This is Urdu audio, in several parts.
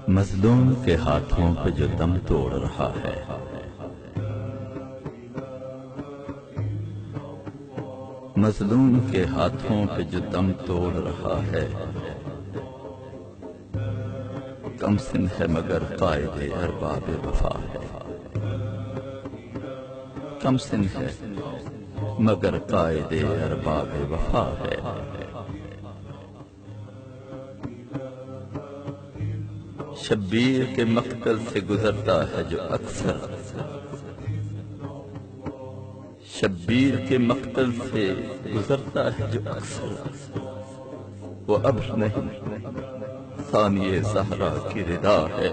مظلوم کے ہاتھوں پہ جو دم توڑ رہا ہے، مظلوم کے ہاتھوں پہ جو دم توڑ رہا ہے، کم سن ہے مگر قائد ارباب وفا ہے، کم سن ہے مگر قائد ارباب وفا ہے۔ شبیر کے مقتل سے گزرتا ہے جو اکثر، شبیر کے مقتل سے گزرتا ہے جو اکثر، وہ ابر نہیں ثانی زہرا کی ردا ہے۔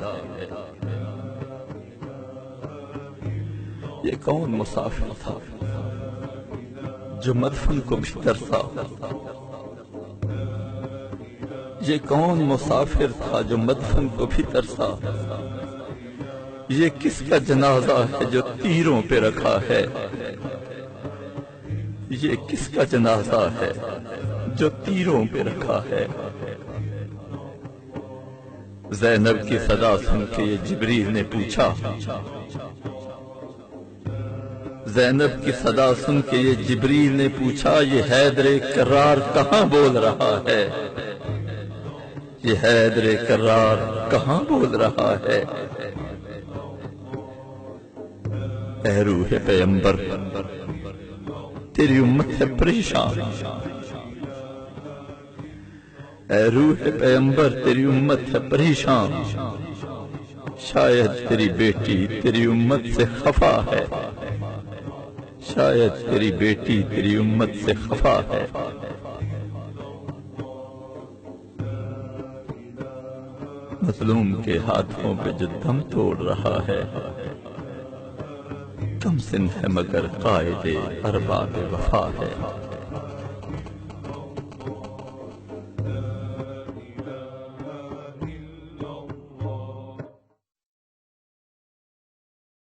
یہ کون مسافر تھا جو مدفن کو بھی ترسا، یہ کون مسافر تھا جو مدفن کو بھی ترسا، یہ کس کا جنازہ ہے جو تیروں پہ رکھا ہے، یہ کس کا جنازہ ہے جو تیروں پہ رکھا ہے۔ زینب کی صدا سن کے یہ جبریل نے پوچھا، زینب کی صدا سن کے یہ جبریل نے پوچھا، یہ حیدر کرار کہاں بول رہا ہے، یہ حیدر کرار کہاں بول رہا ہے۔ اے روح پیغمبر تیری امت ہے پریشان، اے روح پیغمبر تیری امت ہے پریشان، شاید تیری بیٹی تیری امت سے خفا ہے، شاید تیری بیٹی تیری امت سے خفا ہے۔ مظلوم کے ہاتھوں پہ جو دم توڑ رہا ہے، کم سن ہے مگر قائد ارباب وفا ہے۔